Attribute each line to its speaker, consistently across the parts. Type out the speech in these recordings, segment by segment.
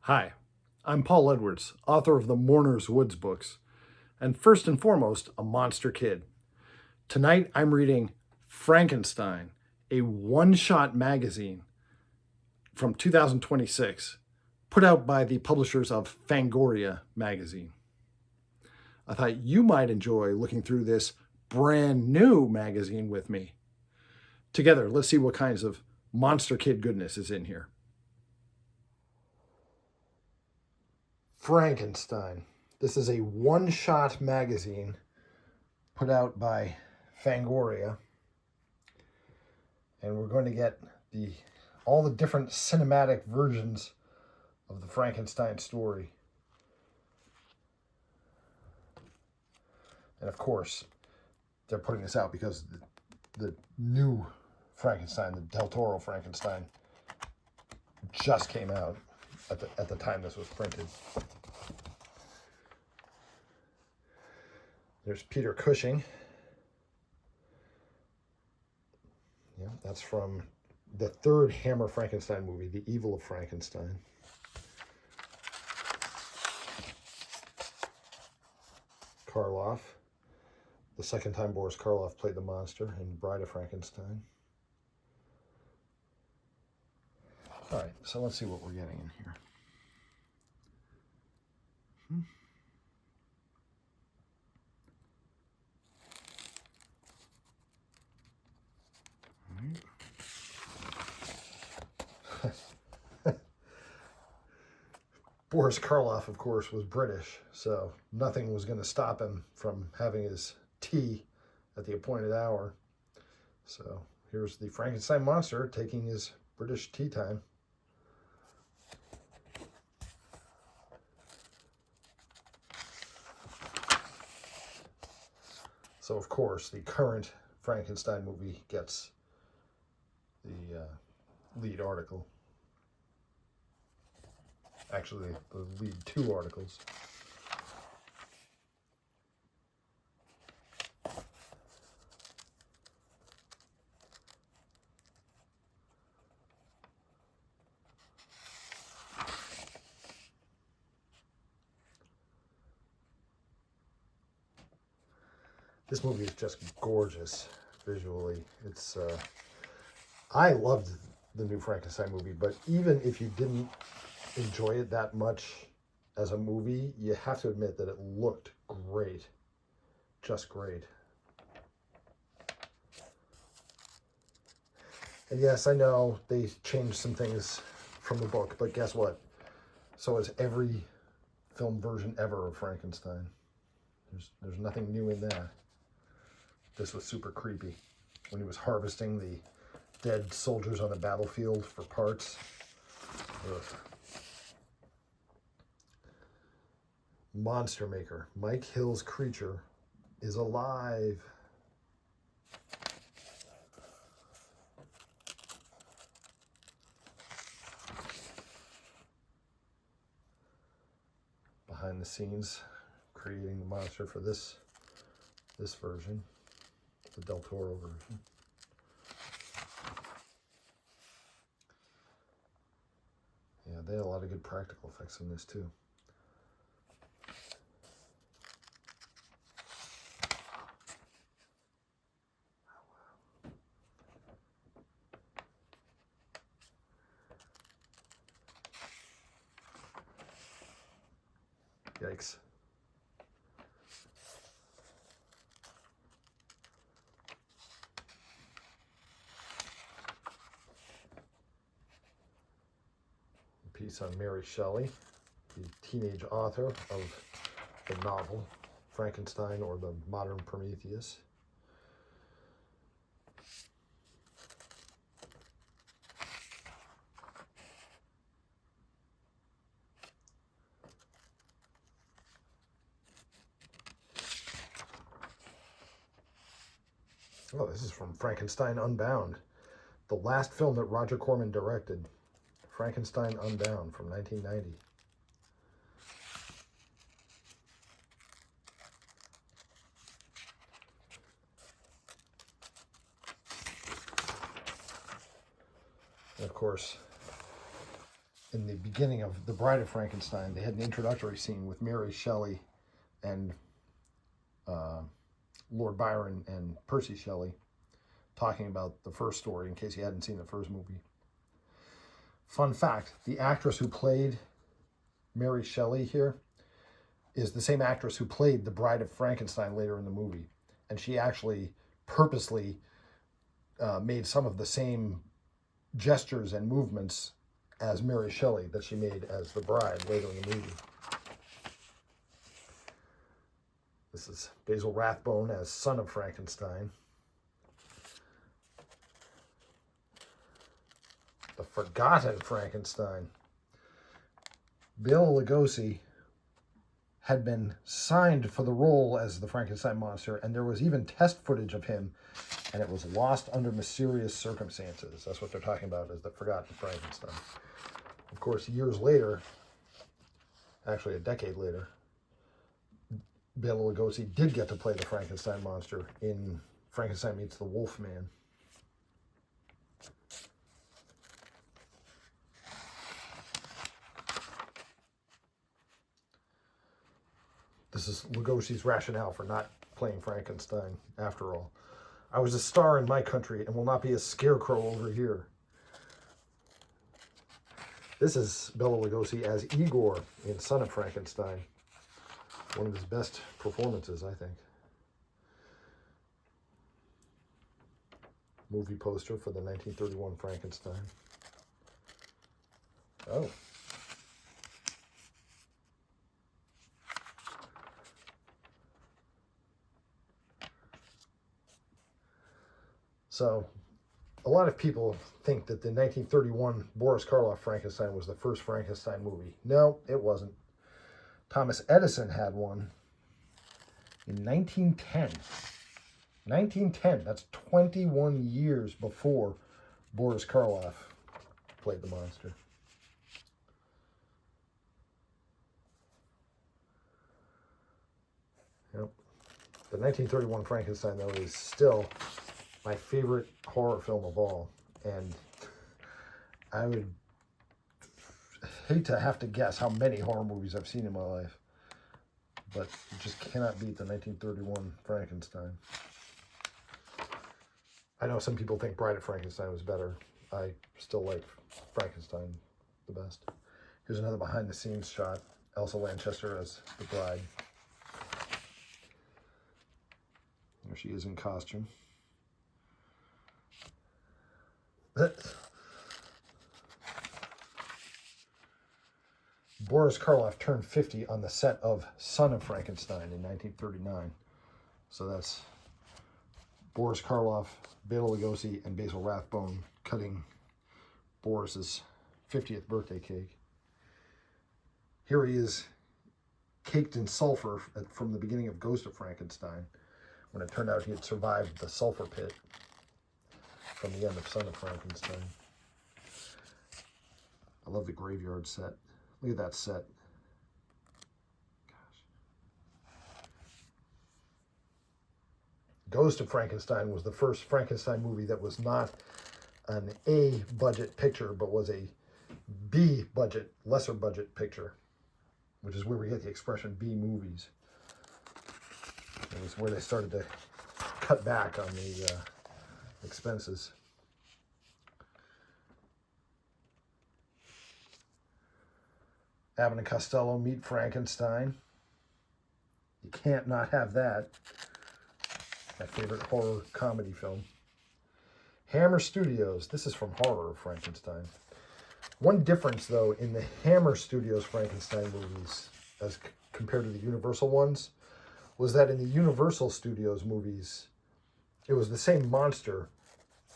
Speaker 1: Hi, I'm Paul Edwards, author of the Mourners Woods books, and first and foremost, a monster kid. Tonight I'm reading Frankenstein, a one-shot magazine from 2026, put out by the publishers of Fangoria magazine. I thought you might enjoy looking through this brand new magazine with me. Together, let's see what kinds of monster kid goodness is in here. Frankenstein. This is a one-shot magazine put out by Fangoria. And we're going to get all the different cinematic versions of the Frankenstein story. And of course, they're putting this out because the new Frankenstein, the Del Toro Frankenstein, just came out at the time this was printed. There's Peter Cushing. Yeah, that's from the third Hammer Frankenstein movie, The Evil of Frankenstein. Karloff. The second time Boris Karloff played the monster in Bride of Frankenstein. All right, so let's see what we're getting in here. Boris Karloff, of course, was British, so nothing was going to stop him from having his tea at the appointed hour. So here's the Frankenstein monster taking his British tea time. So, of course, the current Frankenstein movie gets the lead article. Actually, the lead two articles. This movie is just gorgeous visually. It's I loved the new Frankenstein movie, but even if you didn't enjoy it that much as a movie, you have to admit that it looked great. Just great. And yes, I know they changed some things from the book, but guess what? So is every film version ever of Frankenstein. There's nothing new in that. This was super creepy when he was harvesting the dead soldiers on the battlefield for parts. Ugh. Monster Maker. Mike Hill's creature is alive. Behind the scenes, creating the monster for this version, the Del Toro version. Yeah, they had a lot of good practical effects in this too. Yikes. A piece on Mary Shelley, the teenage author of the novel Frankenstein or the Modern Prometheus. Oh, this is from Frankenstein Unbound, the last film that Roger Corman directed. Frankenstein Unbound from 1990. And of course, in the beginning of The Bride of Frankenstein, they had an introductory scene with Mary Shelley and Lord Byron and Percy Shelley talking about the first story, in case you hadn't seen the first movie. Fun fact, the actress who played Mary Shelley here is the same actress who played the Bride of Frankenstein later in the movie. And she actually purposely made some of the same gestures and movements as Mary Shelley that she made as the bride later in the movie. This is Basil Rathbone as Son of Frankenstein. The Forgotten Frankenstein. Bela Lugosi had been signed for the role as the Frankenstein monster, and there was even test footage of him, and it was lost under mysterious circumstances. That's what they're talking about, is the Forgotten Frankenstein. Of course, years later, actually a decade later, Bela Lugosi did get to play the Frankenstein monster in Frankenstein Meets the Wolfman. This is Lugosi's rationale for not playing Frankenstein, after all. I was a star in my country and will not be a scarecrow over here. This is Bela Lugosi as Igor in Son of Frankenstein. One of his best performances, I think. Movie poster for the 1931 Frankenstein. Oh. So, a lot of people think that the 1931 Boris Karloff Frankenstein was the first Frankenstein movie. No, it wasn't. Thomas Edison had one in 1910. 1910, that's 21 years before Boris Karloff played the monster. Yep. The 1931 Frankenstein, though, is still my favorite horror film of all, and I would hate to have to guess how many horror movies I've seen in my life, but you just cannot beat the 1931 Frankenstein. I know some people think Bride of Frankenstein was better. I still like Frankenstein the best. Here's another behind-the-scenes shot. Elsa Lanchester as the bride. There she is in costume. Boris Karloff turned 50 on the set of Son of Frankenstein in 1939. So that's Boris Karloff, Bela Lugosi, and Basil Rathbone cutting Boris's 50th birthday cake. Here he is, caked in sulfur from the beginning of Ghost of Frankenstein, when it turned out he had survived the sulfur pit from the end of Son of Frankenstein. I love the graveyard set. Look at that set. Gosh. Ghost of Frankenstein was the first Frankenstein movie that was not an A-budget picture, but was a B-budget, lesser budget picture, which is where we get the expression B-movies. It was where they started to cut back on the expenses. Abbott and Costello meet Frankenstein. You can't not have that. My favorite horror comedy film. Hammer Studios. This is from Horror of Frankenstein. One difference, though, in the Hammer Studios Frankenstein movies as compared to the Universal ones was that in the Universal Studios movies, it was the same monster,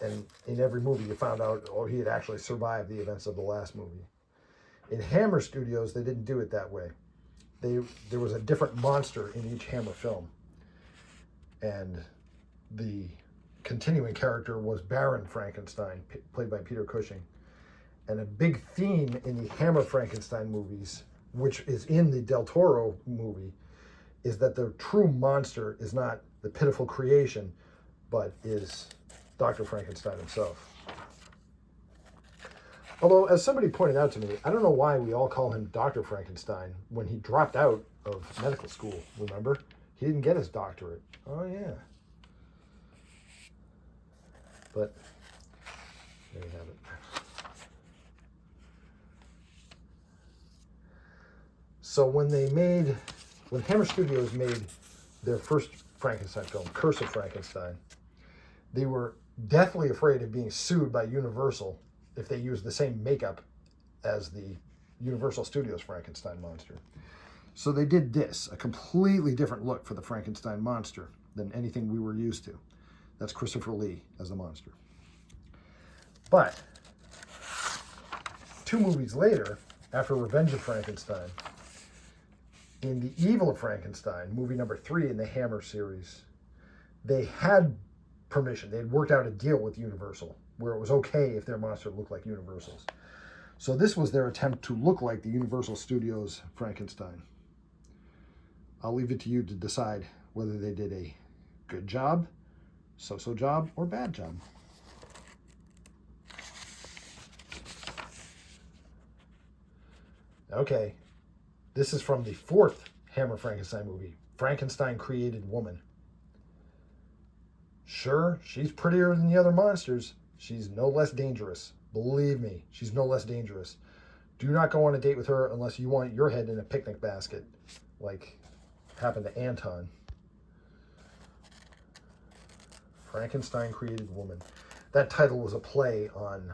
Speaker 1: and in every movie you found out, oh, he had actually survived the events of the last movie. In Hammer Studios, they didn't do it that way. There was a different monster in each Hammer film. And the continuing character was Baron Frankenstein, played by Peter Cushing. And a big theme in the Hammer Frankenstein movies, which is in the Del Toro movie, is that the true monster is not the pitiful creation, but is Dr. Frankenstein himself. Although, as somebody pointed out to me, I don't know why we all call him Dr. Frankenstein when he dropped out of medical school, remember? He didn't get his doctorate. Oh, yeah. But, there you have it. So when Hammer Studios made their first Frankenstein film, Curse of Frankenstein, they were deathly afraid of being sued by Universal if they used the same makeup as the Universal Studios Frankenstein monster. So they did this, a completely different look for the Frankenstein monster than anything we were used to. That's Christopher Lee as the monster. But 2 movies later, after Revenge of Frankenstein, in The Evil of Frankenstein, movie number 3 in the Hammer series, they had permission. They had worked out a deal with Universal where it was okay if their monster looked like Universal's. So this was their attempt to look like the Universal Studios Frankenstein. I'll leave it to you to decide whether they did a good job, so-so job, or bad job. Okay, this is from the 4th Hammer Frankenstein movie, Frankenstein Created Woman. Sure, she's prettier than the other monsters. She's no less dangerous. Believe me, she's no less dangerous. Do not go on a date with her unless you want your head in a picnic basket, like happened to Anton. Frankenstein Created Woman. That title was a play on,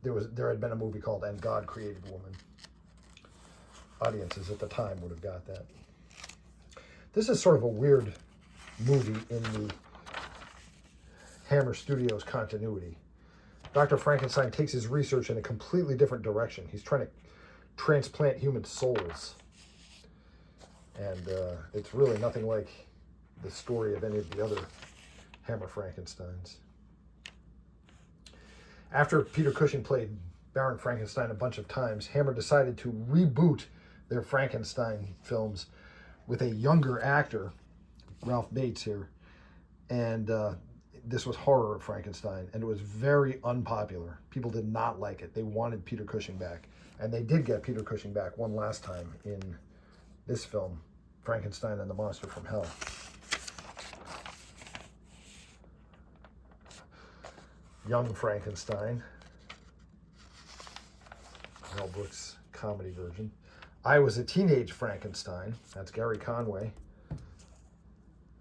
Speaker 1: there had been a movie called And God Created Woman. Audiences at the time would have got that. This is sort of a weird movie in the Hammer Studios continuity. Dr. Frankenstein takes his research in a completely different direction. He's trying to transplant human souls. And it's really nothing like the story of any of the other Hammer Frankensteins. After Peter Cushing played Baron Frankenstein a bunch of times, Hammer decided to reboot their Frankenstein films with a younger actor, Ralph Bates here, and this was Horror of Frankenstein, and it was very unpopular. People did not like it. They wanted Peter Cushing back, and they did get Peter Cushing back one last time in this film, Frankenstein and the Monster from Hell. Young Frankenstein, Mel Brooks comedy version. I Was a Teenage Frankenstein. That's Gary Conway,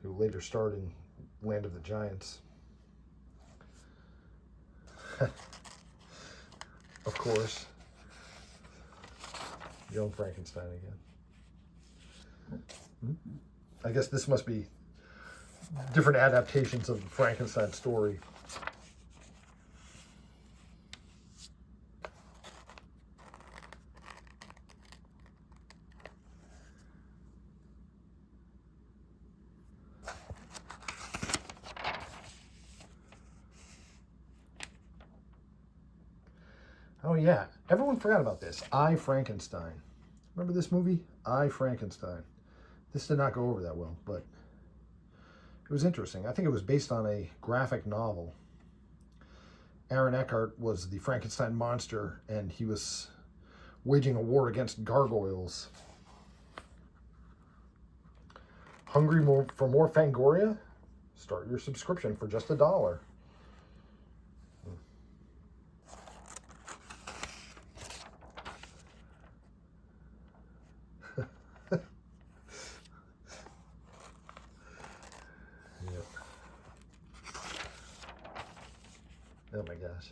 Speaker 1: who later starred in Land of the Giants. Of course. Young Frankenstein again. I guess this must be different adaptations of the Frankenstein story. Oh yeah, everyone forgot about this. I, Frankenstein. Remember this movie? I, Frankenstein. This did not go over that well, but it was interesting. I think it was based on a graphic novel. Aaron Eckhart was the Frankenstein monster, and he was waging a war against gargoyles. Hungry for more Fangoria? Start your subscription for just $1. Oh my gosh.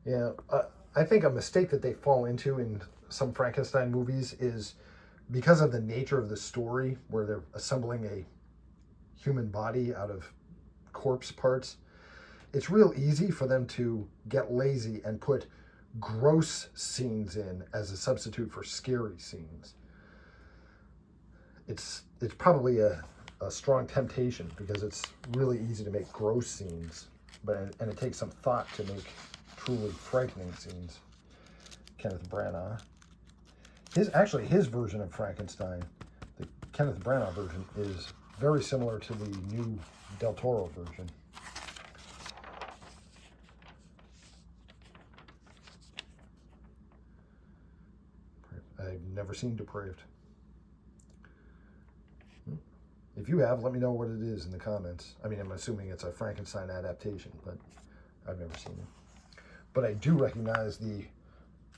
Speaker 1: Yeah, I think a mistake that they fall into in some Frankenstein movies is because of the nature of the story, where they're assembling a human body out of corpse parts. It's real easy for them to get lazy and put gross scenes in as a substitute for scary scenes. It's probably a strong temptation because it's really easy to make gross scenes, and it takes some thought to make truly frightening scenes. Kenneth Branagh. His version of Frankenstein, the Kenneth Branagh version, is very similar to the new Del Toro version. I've never seen Depraved. If you have, let me know what it is in the comments. I mean, I'm assuming it's a Frankenstein adaptation, but I've never seen it. But I do recognize the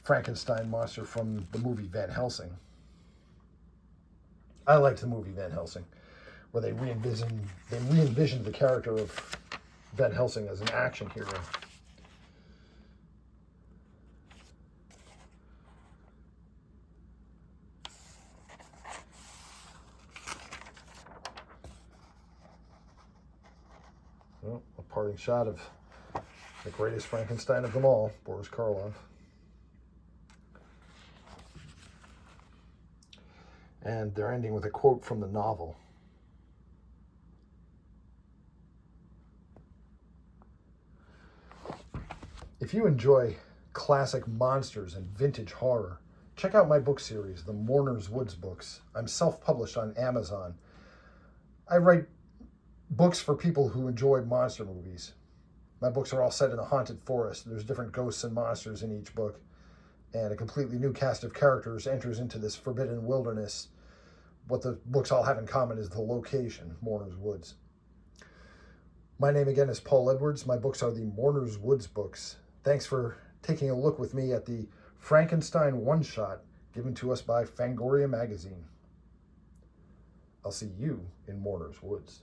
Speaker 1: Frankenstein monster from the movie Van Helsing. I liked the movie Van Helsing, where they re-envisioned the character of Van Helsing as an action hero. Well, a parting shot of the greatest Frankenstein of them all, Boris Karloff. And they're ending with a quote from the novel. If you enjoy classic monsters and vintage horror, check out my book series, the Mourners Woods books. I'm self-published on Amazon. I write books for people who enjoy monster movies. My books are all set in a haunted forest. There's different ghosts and monsters in each book, and a completely new cast of characters enters into this forbidden wilderness. What the books all have in common is the location, Mourners Woods. My name again is Paul Edwards. My books are the Mourners Woods books. Thanks for taking a look with me at the Frankenstein One-Shot given to us by Fangoria Magazine. I'll see you in Mourners Woods.